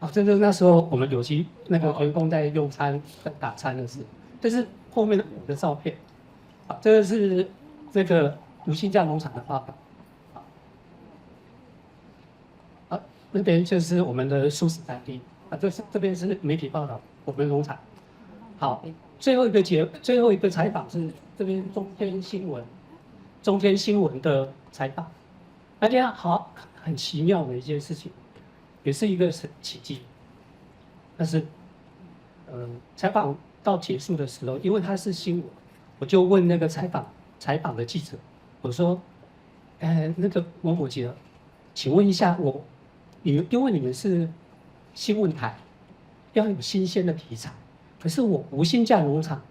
啊，这是那时候我们有机那个员工在用餐、在打餐的事。这是后面的我的照片。啊，这个是这个无薪假农场的报道。啊，那边就是我们的素食餐厅。啊，这边是媒体报道我们农场。好，最后一个采访是这边中天新闻的采访。大家好，很奇妙的一件事情，也是一个奇迹。但是，采访到结束的时候，因为它是新闻，我就问那个采访的记者，我说，那个某某记者，请问一下因为你们是新闻台，要有新鲜的题材，可是我无薪假农场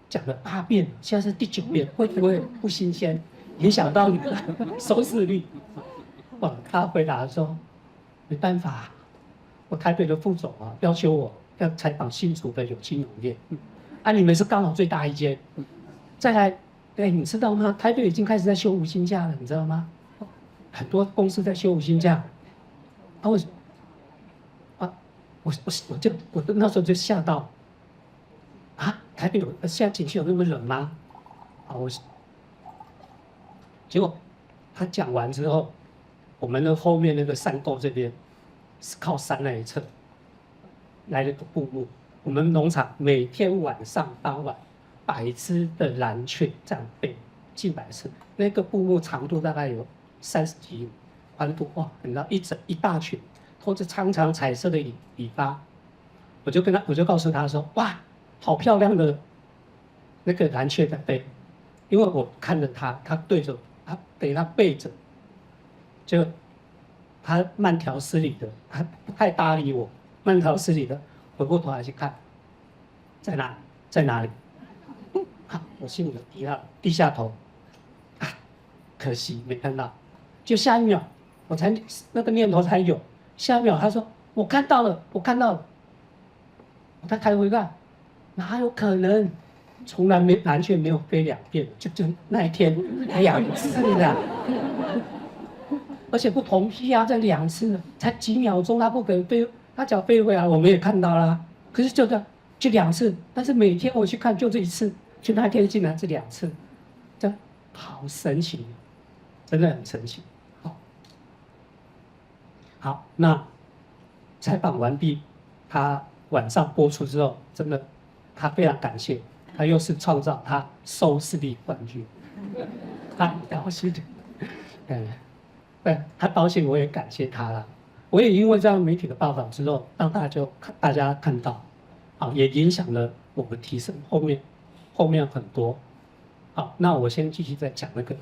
讲了8遍了，现在是第9遍，会不会不新鲜，影响到你的收视率？哇，他回答说，没办法，我台北的副总啊，要求我要采访新竹的有机农业，啊，你们是刚好最大一间，再来，你知道吗？台北已经开始在休无薪假了，你知道吗？很多公司在休无薪假，啊，我那时候就吓到，啊，台北现在景气有那么冷吗？啊，结果他讲完之后，我们的后面那个山沟这边是靠山那一侧来了个布幕，我们农场每天晚上傍晚100只的蓝雀这样飞近100次，那个布幕长度大概有30几米，宽度哇，你知道一大群，拖着长长彩色的尾巴，我就告诉他说，哇，好漂亮的那个蓝雀在飞，因为我看着他对着他给他背着，就他慢条斯理的，他不太搭理我，慢条斯理的回过头来去看，在哪里？啊，我心里低下头，啊，可惜没看到。就下一秒，我才那个念头才有，下一秒他说我看到了，我再抬回看，哪有可能？从来蓝雀没有飞2遍，就那一天2次的，而且不同批啊，这2次才几秒钟，它不可能飞，它只要飞回来，我们也看到啦。可是就2次，但是每天我去看就这1次，就那天竟然是2次，这好神奇，真的很神奇。好，那采访完毕，他晚上播出之后，真的他非常感谢。他又是创造他收视率冠军，他很高兴，他高兴，我也感谢他了。我也因为这样媒体的报道之后，让大家看到，啊，也影响了我们提升后面很多。好，那我先继续再讲那个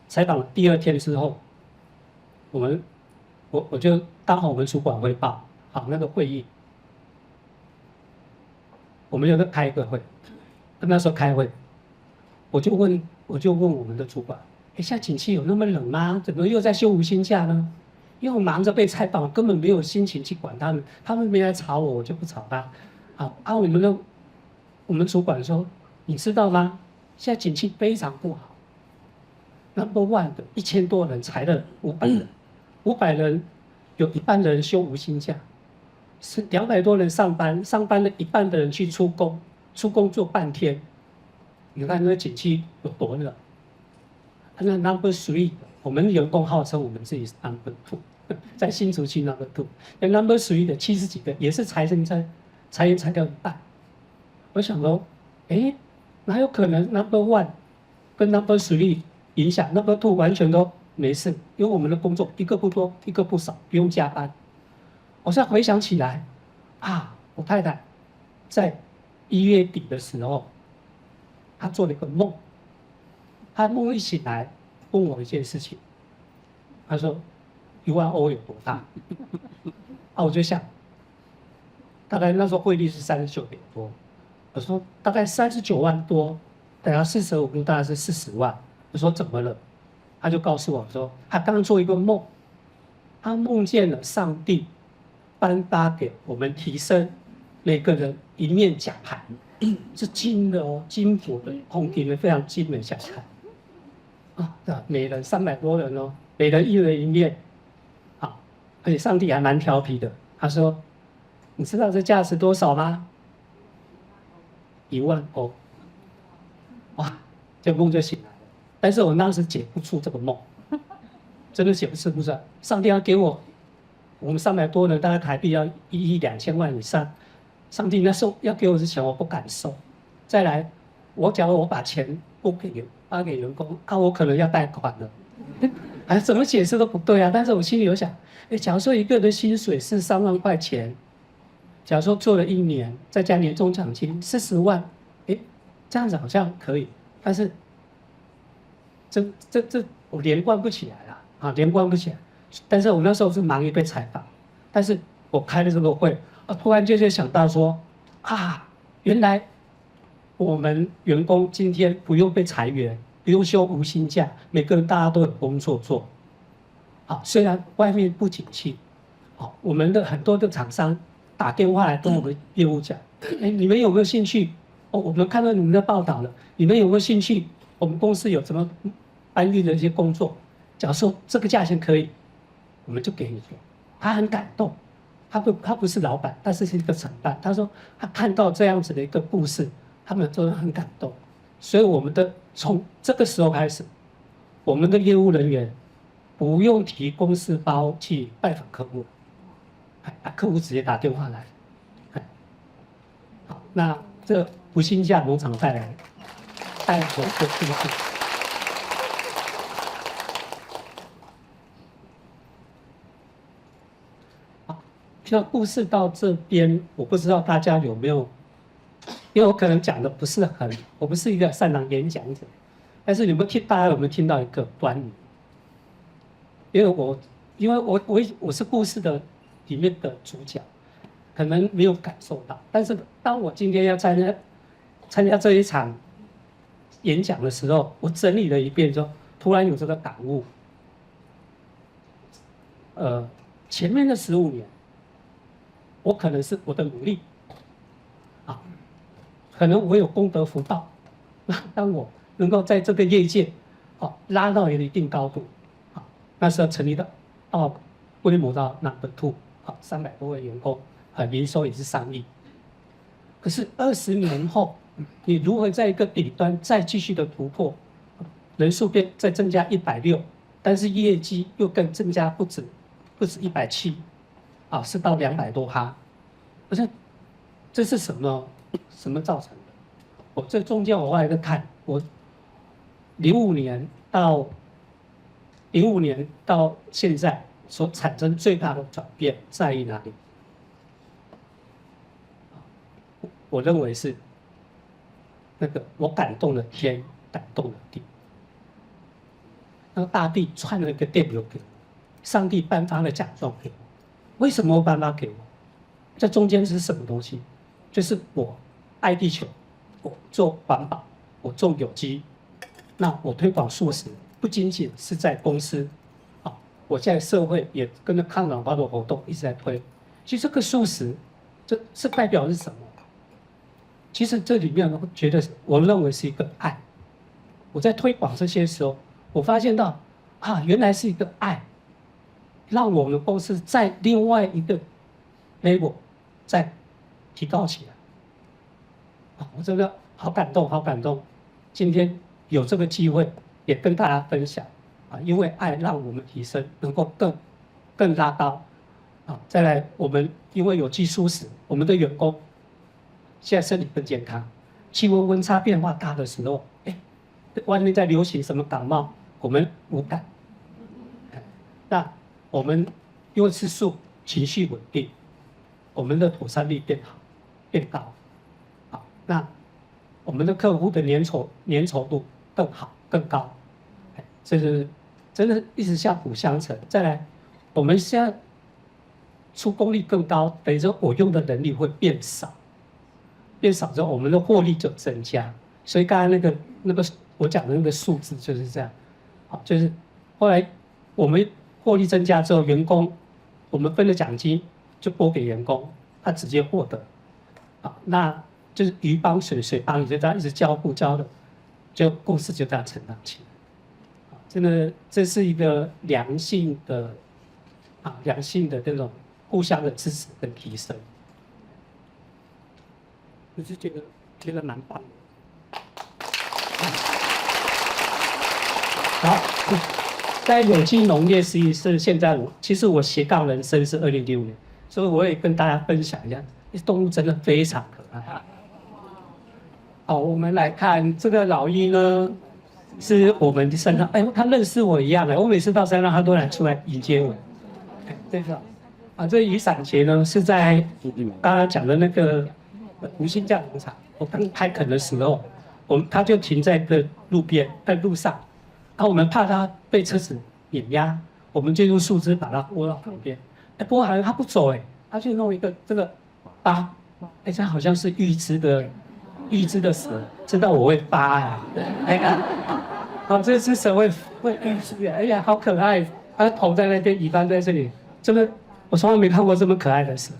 采访第2天之后，我就刚好我们主管汇报，好那个会议，我们有开一个会。那时候开会，我就问我们的主管，现在景气有那么冷吗？怎么又在休无薪假呢？因为我忙着被采访，根本没有心情去管他们，他们没来吵我，我就不吵他。我们主管说，你知道吗？现在景气非常不好。Number one 的1000多人裁了500人，500人有一半的人休无薪假，是200多人上班，上班的一半的人去出工做半天，你看那个景气有多冷。那 number 3， 我们员工号称我们自己是 number 2， 在新竹区 number 2， 那 number 3的70几个也是裁员裁掉一半。我想说，哪有可能 number 1跟 number 3影响 number 2完全都没事？因为我们的工作一个不多，一个不少，不用加班。我现在回想起来，我太太在1月底的时候，他做了一个梦，他梦一醒来问我一件事情，他说1万欧有多大？我就想，大概那时候汇率是39点多，我说大概39万多，等下45度大概是40万。我说怎么了？他就告诉我说，他刚做一个梦，他梦见了上帝颁发给我们提升每个人一面奖牌。是金的哦，金箔的，红底的非常精美奖牌，每人300多人哦，每人1人1面，而且上帝还蛮调皮的，他说你知道这价值多少吗？10000欧，哇，这梦就醒来了。但是我当时解不出这个梦，真的解不出来。上帝要给我们300多人，大概台币要1亿2千万以上。上帝那时候要给我的钱，我不敢收。再来，假如我把钱发给员工，我可能要贷款了。怎么解释都不对啊！但是我心里有想，假如说一个人的薪水是3万块钱，假如说做了1年，再加年终奖金40万，这样子好像可以。但是这我连贯不起来了连贯不起来。但是我那时候是忙于被采访，但是我开了这个会，突然就想到说，原来我们员工今天不用被裁员，不用休无薪假，每个人大家都有工作做。虽然外面不景气，我们的很多的厂商打电话来跟我们业务讲，你们有没有兴趣？我们看到你们的报道了，你们有没有兴趣？我们公司有什么搬运的一些工作，假如说这个价钱可以，我们就给你做。他很感动，他不是老板，他是一个承办。他说他看到这样子的一个故事，他们都很感动。所以从这个时候开始，我们的业务人员不用提公司包去拜访客户，客户直接打电话来。好，那这无薪假农场带来的这个故事。那故事到这边，我不知道大家有没有，因为我可能讲的不是我不是一个擅长演讲者，但是大家有没有听到一个端倪？因为我是故事的里面的主角，可能没有感受到，但是当我今天要参加这一场演讲的时候，我整理了一遍之后，突然有这个感悟。前面的15年。我可能是我的努力，可能我有功德福报，当我能够在这个业界，拉到一定高度，那时候成立到规模到 No.2，300多位员工，营收也是3亿。可是20年后，你如何在一个底端再继续的突破，人数再增加160，但是业绩又更增加不止170。是到200多哈，可是这是什么造成的？这中间我后来在看，我05年到现在所产生最大的转变在于哪里？我认为是我感动了天，感动了地，那个大地传了一个电流给我，上帝颁发了奖状给我。为什么我颁发给我？这中间是什么东西？就是我爱地球，我做环保，我种有机，那我推广素食，不仅仅是在公司，我在社会也跟着抗氧化的活动一直在推。其实这个素食，这是代表是什么？其实这里面我认为是一个爱。我在推广这些时候，我发现到原来是一个爱。让我们公司在另外一个 level 再提高起来，我真的好感动，好感动。今天有这个机会也跟大家分享，因为爱让我们提升，能够更拉高。再来我们因为有机素食，我们的员工现在身体更健康。气温温差变化大的时候，外面在流行什么感冒，我们无感。那我们因为吃素，情绪稳定，我们的妥善率变高，那我们的客户的粘稠度更好更高，这是真的一直相辅相成。再来，我们现在出功率更高，等于说我用的人力会变少之后，我们的获利就增加。所以刚才那个我讲的那个数字就是这样，就是后来我们获利增加之后，员工我们分了奖金就拨给员工，他直接获得，那就是鱼帮水，水帮鱼，就这样一直交互交的，就公司就这样成长起来。真的，这是一个良性的这种互相的支持跟提升。我是觉得蛮棒的。好，在有机农业实际是现在其实我斜杠人生是2006年，所以我也跟大家分享一下，动物真的非常可爱。好，我们来看这个老鹰呢，是我们的山上，他认识我一样的，我每次到山上他都来出来迎接我。这个这雨伞节呢是在刚刚讲的那个无薪假农场，我刚开垦的时候，他就停在个路边，在路上。我们怕它被车子碾压，我们就用树枝把它拨到旁边。不过好像它不走，它就弄一个这个疤，这好像是预知的蛇，知道我会疤呀。这只蛇会预知，哎呀，好可爱！它头在那边，尾巴在这里，真的，我从来没看过这么可爱的蛇。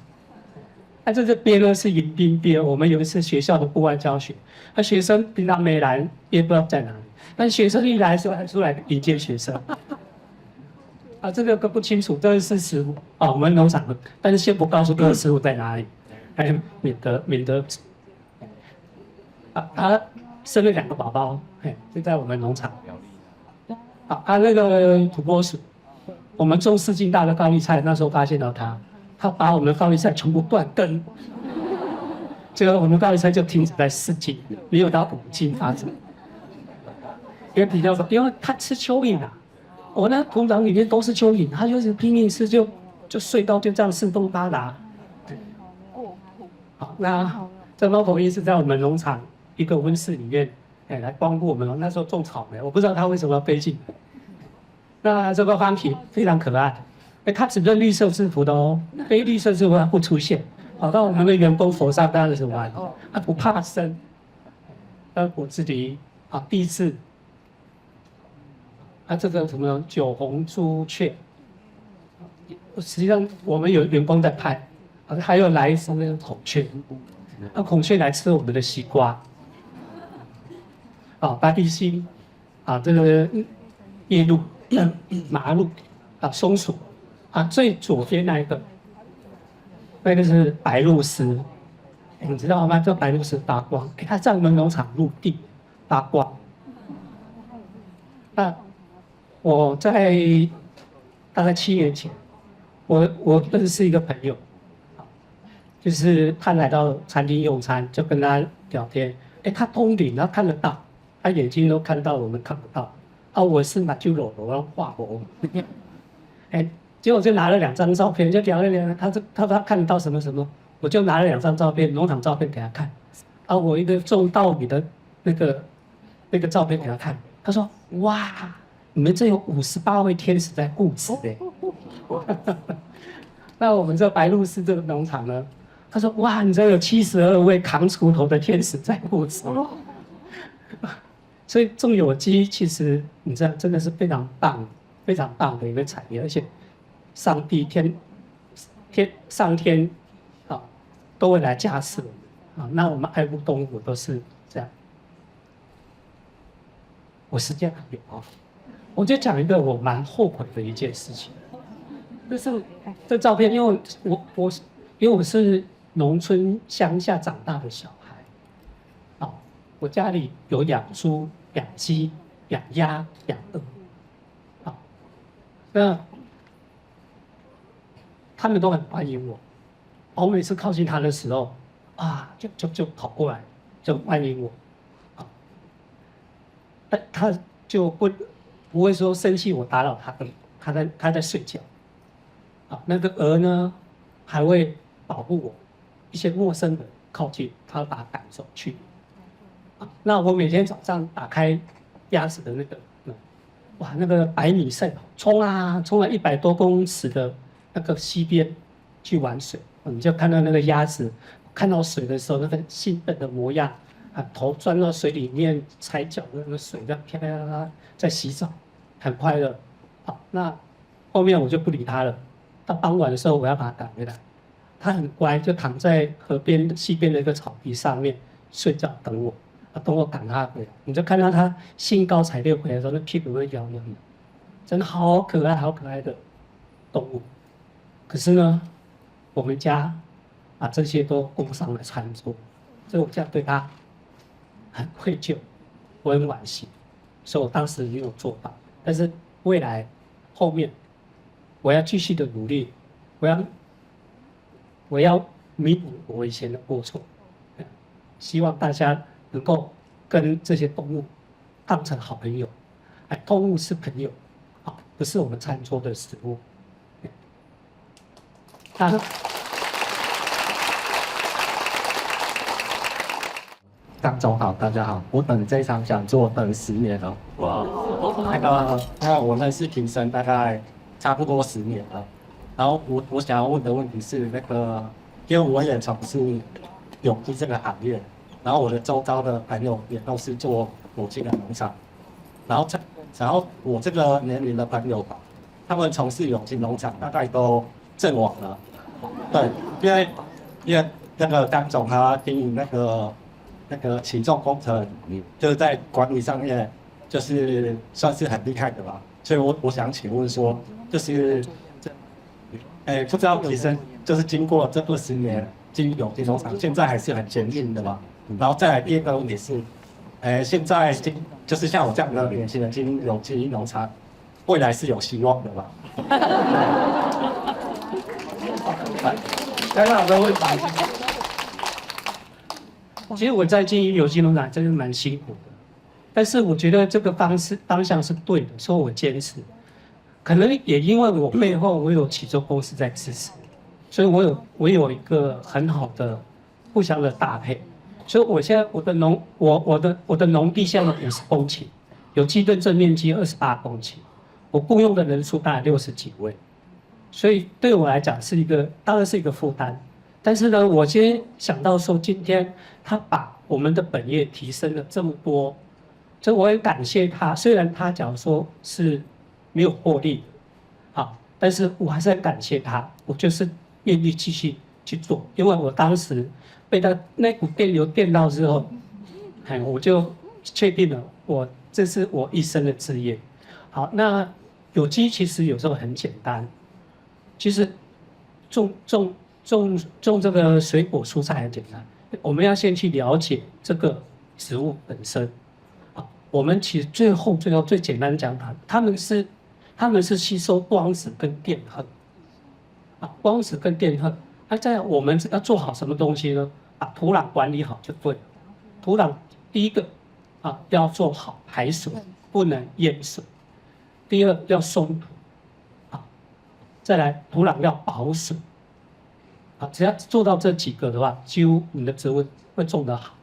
这边呢是迎宾边，我们有一次学校的户外教学，学生平常没来，也不知道在哪里。但学生一来的时候还出来迎接学生，这个不清楚，这是食物我们农场的，但是先不告诉各个食物在哪里，免得他生了2个宝宝，就在我们农场。那个土拨鼠，我们种4斤大的高丽菜，那时候发现到它把我们的高丽菜全部断根，结果我们高丽菜就停止在4斤，没有到5斤发展。因为他吃蚯蚓我那土壤里面都是蚯蚓，他就是拼命吃，就隧道就这样四通八达。好，那这猫头鹰是在我们农场一个温室里面，来光顾我们。那时候种草莓，我不知道它为什么要飞进来。那这个番茄非常可爱，它只认绿色制服的非绿色制服它不出现。跑到我们的员工手上当然是玩，它不怕生。果子狸第一次。这个什么酒红朱雀，实际上我们有员工在拍，还有来一只那个孔雀，孔雀来吃我们的西瓜，白鼻心，这个夜鹭、麻鹭，松鼠，最左边那个是白鹭鸶，你知道吗？这白鹭鸶发光，它在我们农场陆地发光，我在大概7年前，我认识一个朋友，就是他来到餐厅用餐，就跟他聊天，他通灵，他看得到，他眼睛都看到，我们看不到。我是马修罗，我要画我，结果就拿了2张照片，就聊一聊，他说他看得到什么什么，我就拿了2张照片，农场照片给他看，我一个种稻米的那个照片给他看，他说哇。你们这有58位天使在顾此那我们这白鹭鸶这个农场呢？他说：哇，你这有72位扛锄头的天使在顾此。所以种有机其实你知道真的是非常棒的一个产业，而且上天都会来加持我们那我们爱护动物都是这样。我时间还有我就讲一个我蛮后悔的一件事情，就是这照片，因为我是农村乡下长大的小孩，我家里有养猪、养鸡、养鸭、养鹅，那他们都很欢迎我，我每次靠近他的时候，就跑过来，就欢迎我，但他就不会说生气我打扰他在睡觉，那个鹅呢还会保护我，一些陌生人靠近，他把它赶走去。那我每天早上打开鸭子的那个那个百米赛跑，冲了100多公尺的那个溪边去玩水，你就看到那个鸭子看到水的时候那个兴奋的模样。头钻到水里面，踩脚的那个水在啪啪啪在洗澡，很快乐。那后面我就不理他了。到傍晚的时候，我要把他赶回来，他很乖，就躺在河边溪边的一个草皮上面睡觉，等我赶他回来。你就看到他兴高采烈回来的时候，那屁股会摇摇的，真的好可爱的动物。可是呢，我们家把这些都供上了餐桌。所以我这样对他很愧疚，我很惋惜，所以我当时没有做到。但是未来后面我要继续的努力，我要弥补我以前的过错，希望大家能够跟这些动物当成好朋友。动物是朋友，不是我们餐桌的食物。张总好，大家好，我等这场讲座等10年了。哇，那我认识庭生大概差不多10年了。然后我想要问的问题是因为我也从事有机这个行业，然后我的周遭的朋友也都是做有机的农场，然后我这个年龄的朋友吧，他们从事有机农场大概都阵亡了。对，因为那个张总他经营那个起重工程，就是在管理上面就是算是很厉害的吧。所以我想请问说，就是不知道提升就是经过这20年经营有机农场，现在还是很前进的嘛？然后再来第二个问题是，现在就是像我这样的年轻人经营有机农场，未来是有希望的吧？很好的问题。其实我在经营有机农场真的蛮辛苦的，但是我觉得这个方向是对的，所以我坚持。可能也因为我背后我有起重公司在支持，所以我有一个很好的互相的搭配。所以我现在我的农地现在50公顷，有机耕种面积28公顷，我雇佣的人数大概60几位，所以对我来讲当然是一个负担。但是呢，我先想到说，今天他把我们的本业提升了这么多，所以我很感谢他。虽然他假如说是没有获利的，但是我还是很感谢他。我就是愿意继续去做，因为我当时被他那股电流电到之后，我就确定了，这是我一生的志业。好，那有机其实有时候很简单，其实种这个水果蔬菜很简单，我们要先去了解这个植物本身。我们其实最后最简单讲它们是吸收光子跟电荷，光子跟电荷。再来我们要做好什么东西呢？把土壤管理好就对了。土壤第一个要做好排水，不能淹水。第二要松土，再来土壤要保水。只要做到这几个的话，几乎你的植物会种得好。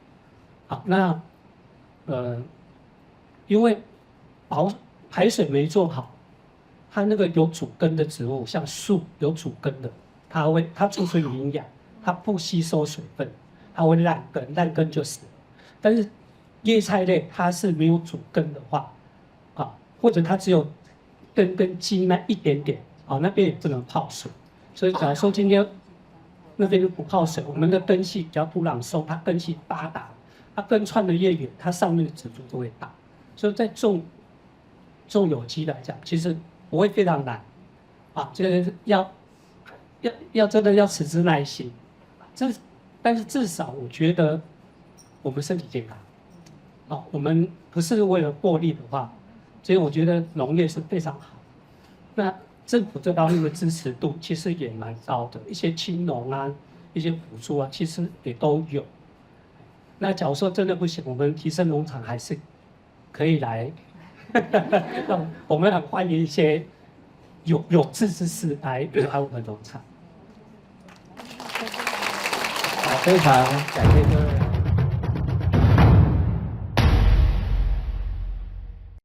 那因为排水没做好，它那个有主根的植物，像树有主根的，它储存营养，它不吸收水分，它会烂根，烂根就死了。但是叶菜类它是没有主根的话，或者它只有根跟茎那一点点，那边也不能泡水。所以假如说今天那边就不泡水，我们的根系只要土壤松，它根系发达，它根穿的越远，它上面的植株就会大。所以在种有机来讲，其实不会非常难，就是要真的要持之耐心。但是至少我觉得我们身体健康，我们不是为了获利的话，所以我觉得农业是非常好。那政府这方面的支持度其实也蛮高的，一些青农一些补助其实也都有。那假如说真的不行，我们提升农场还是可以来，我们很欢迎一些有志之士来我们农场。非常感谢各位。